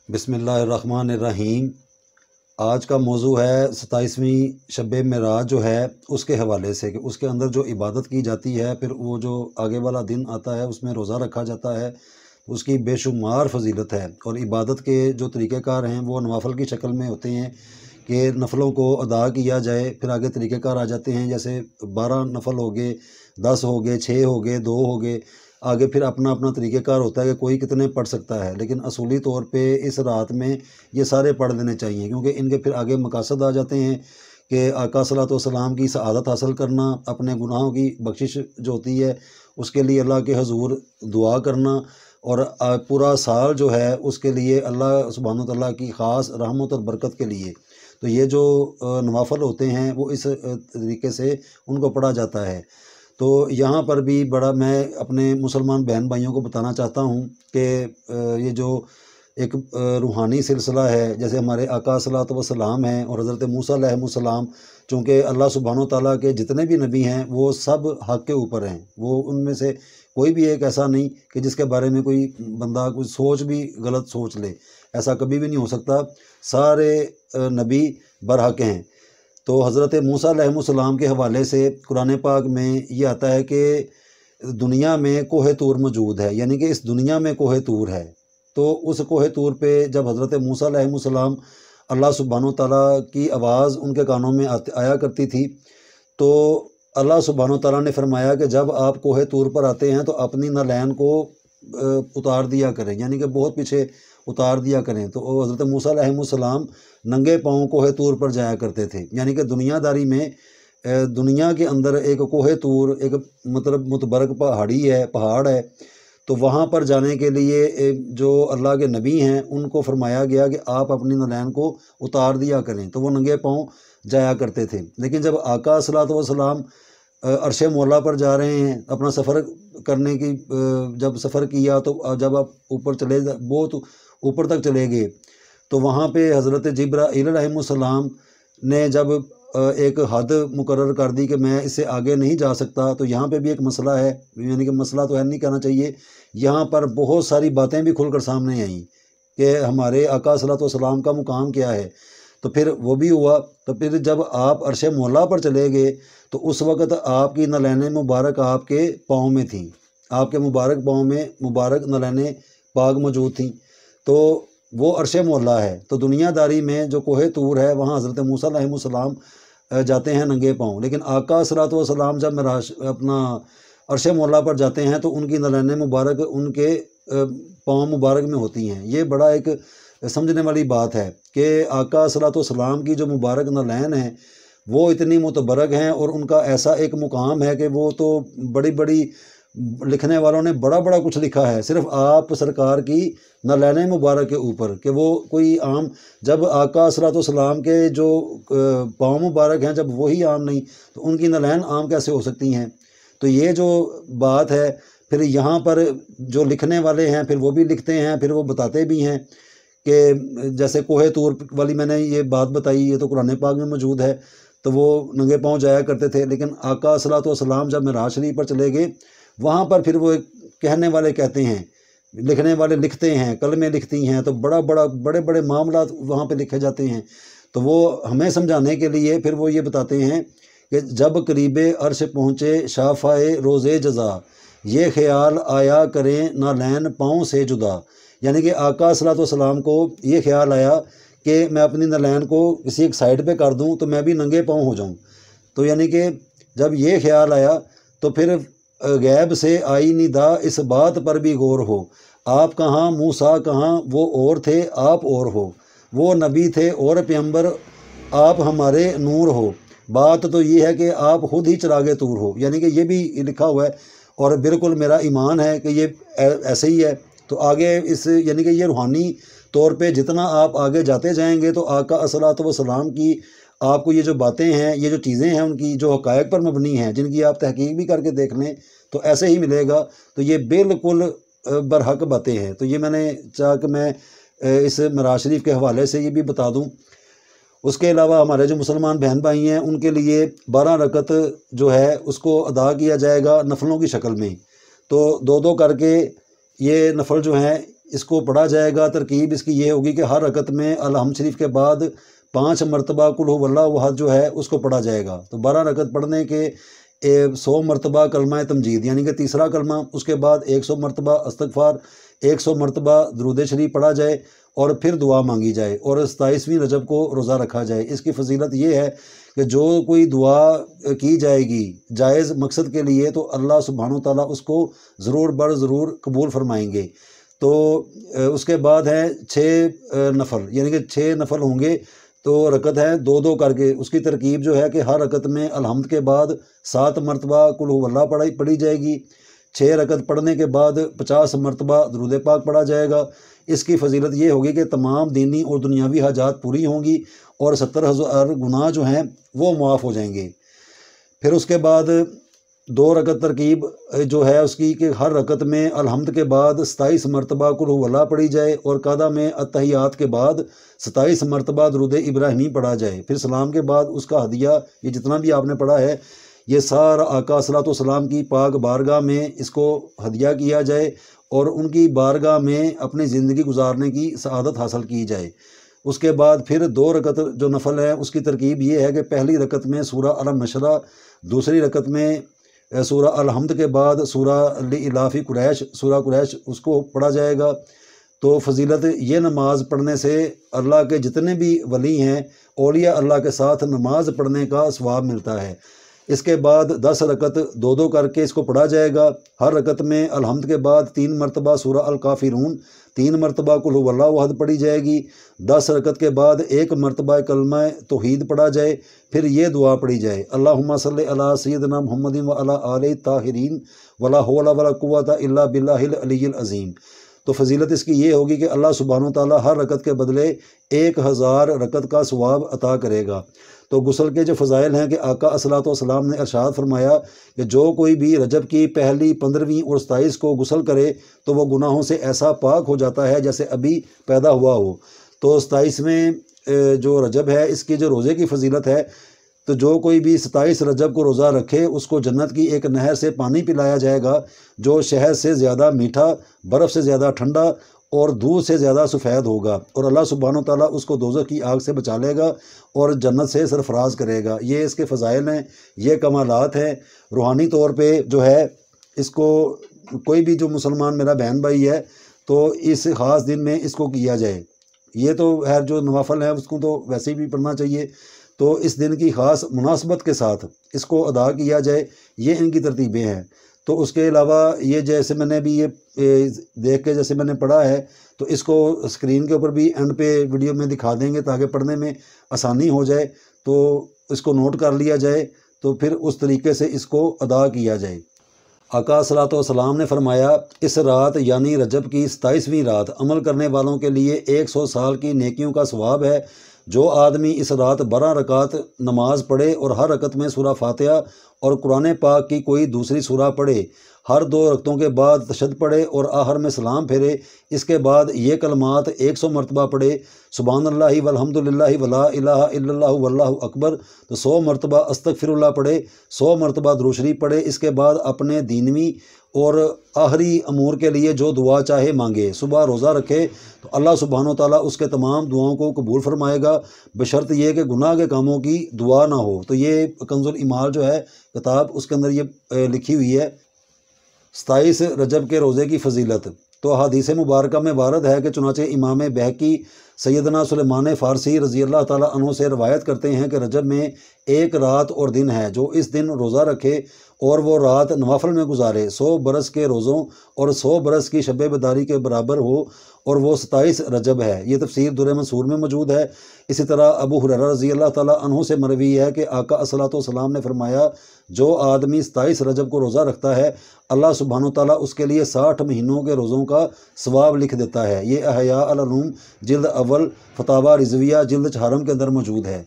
बिस्मिल्लाहिर्रहमानिर्रहीम। आज का मौजू है 27वीं शब मेराज जो है उसके हवाले से कि उसके अंदर जो इबादत की जाती है, फिर वो जो आगे वाला दिन आता है उसमें रोज़ा रखा जाता है, उसकी बेशुमार फजीलत है। और इबादत के जो तरीक़ेकार हैं वो नवाफ़िल की शक्ल में होते हैं कि नफ़लों को अदा किया जाए। फिर आगे तरीक़ेकार आ जाते हैं, जैसे 12 नफ़ल हो गए, 10 हो गए, 6 हो गए, 2 हो गए। आगे फिर अपना अपना तरीक़ेकार होता है कि कोई कितने पढ़ सकता है, लेकिन असूली तौर पे इस रात में ये सारे पढ़ देने चाहिए, क्योंकि इनके फिर आगे मकासद आ जाते हैं कि आका सल्लल्लाहु अलैहि वसल्लम की सआदत हासिल करना, अपने गुनाहों की बख्शिश जो होती है उसके लिए अल्लाह के हजूर दुआ करना, और पूरा साल जो है उसके लिए अल्लाह सुब्हानहू तआला की ख़ास रहमत और बरकत के लिए। तो ये जो नवाफ़िल होते हैं वो इस तरीके से उनको पढ़ा जाता है। तो यहाँ पर भी बड़ा मैं अपने मुसलमान बहन भाइयों को बताना चाहता हूँ कि ये जो एक रूहानी सिलसिला है, जैसे हमारे आका सल्लल्लाहु अलैहि वसल्लम हैं और हज़रत मूसा अलैहिस्सलाम, चूँकि अल्लाह सुब्हानहू तआला के जितने भी नबी हैं वो सब हक़ के ऊपर हैं। वो उनमें से कोई भी एक ऐसा नहीं कि जिसके बारे में कोई बंदा कोई सोच भी गलत सोच ले, ऐसा कभी भी नहीं हो सकता। सारे नबी बरहक़ हैं। तो हज़रत मूसा अलैहिस्सलाम के हवाले से कुरान पाक में ये आता है कि दुनिया में कोहे तूर मौजूद है, यानी कि इस दुनिया में कोहे तूर है। तो उस कोहे तूर पे जब हज़रत मूसा अलैहिस्सलाम अल्लाह सुब्हानहू तआला की आवाज़ उनके कानों में आया करती थी, तो अल्लाह सुब्हानहू तआला ने फरमाया कि जब आप कोहे तूर पर आते हैं तो अपनी नलैन को उतार दिया करें, यानी कि बहुत पीछे उतार दिया करें। तो हज़रत मूसा अलैहिस्सलाम नंगे पाँव कोहे तूर पर जाया करते थे, यानी कि दुनियादारी में दुनिया के अंदर एक कोहे तूर एक मतलब मुतबरक पहाड़ी है, पहाड़ है। तो वहाँ पर जाने के लिए जो अल्लाह के नबी हैं उनको फरमाया गया कि आप अपनी नलैन को उतार दिया करें, तो वो नंगे पाँव जाया करते थे। लेकिन जब आका सल्लल्लाहु अलैहि वसल्लम अर्श मौला पर जा रहे हैं अपना सफ़र करने की, जब सफ़र किया तो जब आप ऊपर चले बहुत ऊपर तक चले गए, तो वहाँ पे हज़रत जिब्राईल अलैहिस्सलाम ने जब एक हद मुकर्रर कर दी कि मैं इससे आगे नहीं जा सकता। तो यहाँ पे भी एक मसला है, यानी कि मसला तो है नहीं कहना चाहिए, यहाँ पर बहुत सारी बातें भी खुलकर सामने आईं कि हमारे आका सल्लल्लाहु अलैहि वसल्लम का मुकाम क्या है। तो फिर वो भी हुआ। तो फिर जब आप अर्श मौला पर चले गए तो उस वक़्त आपकी नलैन मुबारक आपके पाँव में थीं, आपके मुबारक पाँव में मुबारक नलैन पाक मौजूद थीं। तो वो अर्श मौला है। तो दुनियादारी में जो कोहे तूर है वहाँ हज़रत मूसा अलैहिस्सलाम जाते हैं नंगे पाँव, लेकिन आका सल्लल्लाहु अलैहि वसल्लम जब मेराज अपना अर्श मौला पर जाते हैं तो उनकी नलैन मुबारक उनके पाँव मुबारक में होती हैं। ये बड़ा एक समझने वाली बात है कि आका सल्लल्लाहु अलैहि वसल्लम की जो मुबारक नलैन है वो इतनी मुतबरक हैं और उनका ऐसा एक मुकाम है कि वो तो बड़ी बड़ी लिखने वालों ने बड़ा बड़ा कुछ लिखा है सिर्फ़ आप सरकार की नलैन मुबारक के ऊपर, कि वो कोई आम, जब आका सल्लल्लाहु अलैहि वसल्लम के जो पाँव मुबारक हैं जब वही आम नहीं तो उनकी नलैन आम कैसे हो सकती हैं। तो ये जो बात है, फिर यहाँ पर जो लिखने वाले हैं फिर वो भी लिखते हैं, फिर वो बताते भी हैं कि जैसे कोहे तूर वाली मैंने ये बात बताई, ये तो कुरान पाक में मौजूद है। तो वो नंगे पाँव जाया करते थे, लेकिन आका सल्लल्लाहु अलैहि वसल्लम जब मेराज शरीफ पर चले गए वहाँ पर फिर वो कहने वाले कहते हैं, लिखने वाले लिखते हैं, कलमें लिखती हैं, तो बड़े बड़े मामला वहाँ पे लिखे जाते हैं। तो वो हमें समझाने के लिए फिर वो ये बताते हैं कि जब करीबे अर्श पहुँचे शाफ़ाए रोज़े जज़ा, ये ख्याल आया करें नालैन पाँव से जुदा, यानी कि आका सल्लल्लाहु अलैहि वसल्लम को ये ख्याल आया कि मैं अपनी नलैन को किसी एक साइड पे कर दूं तो मैं भी नंगे पाँव हो जाऊं। तो यानी कि जब ये ख्याल आया तो फिर गैब से आई निदा इस बात पर भी गौर हो, आप कहाँ मूसा कहाँ वो और थे आप और हो, वो नबी थे और पैगंबर आप हमारे नूर हो, बात तो ये है कि आप खुद ही चिरागे तूर हो। यानी कि ये भी लिखा हुआ है और बिल्कुल मेरा ईमान है कि ये ऐसे ही है। तो आगे इस यानी कि ये रूहानी तौर पे जितना आप आगे जाते जाएंगे तो आका सल्लल्लाहु अलैहि वसल्लम की आपको ये जो बातें हैं, ये जो चीज़ें हैं, उनकी जो हक़ायक़ पर मबनी हैं, जिनकी आप तहकीक भी करके देख लें तो ऐसे ही मिलेगा। तो ये बिल्कुल बरहक बातें हैं। तो ये मैंने चाहा कि मैं इस मेराज शरीफ के हवाले से ये भी बता दूँ। उसके अलावा हमारे जो मुसलमान बहन भाई हैं उनके लिए 12 रकत जो है उसको अदा किया जाएगा नफलों की शक्ल में। तो दो दो करके ये नफल जो हैं اس کو پڑھا جائے گا۔ ترکیب اس کی یہ ہوگی کہ ہر رکعت میں الحمد شریف کے بعد 5 مرتبہ قل هو اللہ احد جو ہے اس کو پڑھا جائے گا۔ تو 12 رکعت پڑھنے کے 100 مرتبہ کلمہ تمجید یعنی کہ تیسرا کلمہ، اس کے بعد 100 مرتبہ استغفار، 100 مرتبہ درود شریف پڑھا جائے اور پھر دعا مانگی جائے، اور 27ویں رجب کو روزہ رکھا جائے۔ اس کی فضیلت یہ ہے کہ جو کوئی دعا کی جائے گی جائز مقصد کے لیے تو اللہ سبحانہ وتعالیٰ اس کو ضرور بر ضرور قبول فرمائیں گے۔ تو اس کے بعد ہیں 6 نفل، یعنی کہ 6 نفل ہوں گے، تو رکعت ہے 2 کر کے۔ اس کی ترکیب جو ہے کہ ہر رکعت میں الحمد کے بعد 7 مرتبہ قل هو اللہ پڑھی جائے گی۔ 6 رکعت پڑھنے کے بعد 50 مرتبہ درود پاک پڑھا جائے گا۔ اس کی فضیلت یہ ہوگی کہ تمام دینی اور دنیاوی حاجات پوری ہوں گی اور 70,000 گناہ جو ہیں وہ معاف ہو جائیں گے۔ پھر اس کے بعد 2 رکعت ترکیب جو ہے اس کی کہ ہر رکعت میں الحمد کے بعد 27 مرتبہ قل هو اللہ پڑھی جائے اور قادہ میں التحیات کے بعد 27 مرتبہ درود ابراہیمی پڑھا جائے۔ پھر سلام کے بعد اس کا ہدیہ، یہ جتنا بھی آپ نے پڑھا ہے یہ سارا آقا صلی السلام کی پاک بارگاہ میں اس کو ہدیہ کیا جائے اور ان کی بارگاہ میں اپنی زندگی گزارنے کی سعادت حاصل کی جائے۔ اس کے بعد پھر 2 رکعت جو نفل ہے اس کی ترکیب یہ ہے کہ پہلی رکعت میں سورہ علم نشرہ، دوسری رکعت میں سورہ الحمد کے بعد سورہ لإلاف قریش، سورہ قریش اس کو پڑھا جائے گا۔ تو فضیلت یہ نماز پڑھنے سے اللہ کے جتنے بھی ولی ہیں اولیاء اللہ کے ساتھ نماز پڑھنے کا ثواب ملتا ہے۔ اس کے بعد 10 رکعت 2 کر کے اس کو پڑھا جائے گا۔ ہر رکعت میں الحمد کے بعد 3 مرتبہ سورہ الکافرون، 3 مرتبہ قل هو اللہ احد پڑھی جائے گی۔ 10 رکعت کے بعد 1 مرتبہ کلمہ توحید پڑھا جائے، پھر یہ دعا پڑھی جائے اللہم صلی علی سیدنا محمد وعلی آلہ الطاہرین ولا حول ولا قوۃ الا باللہ العلی العظیم۔ تو فضیلت اس کی یہ ہوگی کہ اللہ سبحانہ وتعالیٰ ہر رکعت کے بدلے 1000 رکعت کا ثواب عطا کرے گا۔ تو غسل کے جو فضائل ہیں کہ آقا صلی اللہ علیہ وسلم نے ارشاد فرمایا کہ جو کوئی بھی رجب کی پہلی 15ویں اور 27 کو غسل کرے تو وہ گناہوں سے ایسا پاک ہو جاتا ہے جیسے ابھی پیدا ہوا ہو۔ تو 27ویں جو رجب ہے اس کی جو روزے کی فضیلت ہے، تو جو کوئی بھی 27 رجب کو روزہ رکھے اس کو جنت کی ایک نہر سے پانی پلایا جائے گا جو شہد سے زیادہ میٹھا، برف سے زیادہ ٹھنڈا اور دودھ سے زیادہ سفید ہوگا، اور اللہ سبحانہ وتعالیٰ اس کو دوزخ کی آگ سے بچا لے گا اور جنت سے سرفراز کرے گا۔ یہ اس کے فضائل ہیں، یہ کمالات ہیں۔ روحانی طور پہ جو ہے اس کو کوئی بھی جو مسلمان میرا بہن بھائی ہے تو اس خاص دن میں اس کو کیا جائے۔ یہ تو خیر جو نوافل ہیں اس کو تو ویسے ہی بھی پڑھنا چاہیے، تو اس دن کی خاص مناسبت کے ساتھ اس کو ادا کیا جائے، یہ ان کی ترتیبیں ہیں۔ تو اس کے علاوہ یہ جیسے میں نے بھی یہ دیکھ کے جیسے میں نے پڑھا ہے تو اس کو اسکرین کے اوپر بھی اینڈ پہ ویڈیو میں دکھا دیں گے تاکہ پڑھنے میں آسانی ہو جائے، تو اس کو نوٹ کر لیا جائے تو پھر اس طریقے سے اس کو ادا کیا جائے۔ آقا صلی اللہ علیہ وسلم نے فرمایا اس رات یعنی رجب کی 27ویں رات عمل کرنے والوں کے لیے 100 سال کی نیکیوں کا ثواب ہے۔ جو آدمی اس رات 12 رکعت نماز پڑھے اور ہر رکعت میں سورہ فاتحہ اور قرآن پاک کی کوئی دوسری سورہ پڑھے، ہر 2 رکعتوں کے بعد تشہد پڑھے اور آخر میں سلام پھیرے، اس کے بعد یہ کلمات 100 مرتبہ پڑھے سبحان اللہ والحمد للہ ولا الہ الا اللہ واللہ اکبر، تو 100 مرتبہ استغفر اللہ پڑھے، 100 مرتبہ درود شریف پڑھے۔ اس کے بعد اپنے دینوی اور آخری امور کے لیے جو دعا چاہے مانگے۔ صبح روزہ رکھے تو اللہ سبحانہ وتعالیٰ اس کے تمام دعاؤں کو قبول فرمائے گا، بشرط یہ کہ گناہ کے کاموں کی دعا نہ ہو۔ تو یہ کنز الایمال جو ہے کتاب، اس کے اندر یہ لکھی ہوئی ہے 27 رجب کے روزے کی فضیلت۔ تو حدیث مبارکہ میں وارد ہے کہ چنانچہ امام بہقی سیدنا سلیمان فارسی رضی اللہ تعالیٰ عنہ سے روایت کرتے ہیں کہ رجب میں ایک رات اور دن ہے، جو اس دن روزہ رکھے اور وہ رات نوافل میں گزارے 100 برس کے روزوں اور 100 برس کی شب بیداری کے برابر ہو، اور وہ 27 رجب ہے۔ یہ تفسیر در منصور میں موجود ہے۔ اسی طرح ابو ہریرہ رضی اللہ تعالیٰ عنہ سے مروی ہے کہ آقا صلی اللہ علیہ وسلم نے فرمایا جو آدمی 27 رجب کو روزہ رکھتا ہے اللہ سبحانہ وتعالیٰ اس کے لیے 60 مہینوں کے روزوں کا ثواب لکھ دیتا ہے۔ یہ احیاء العلوم جلد اول فتاوی رضویہ جلد 4 کے اندر موجود ہے۔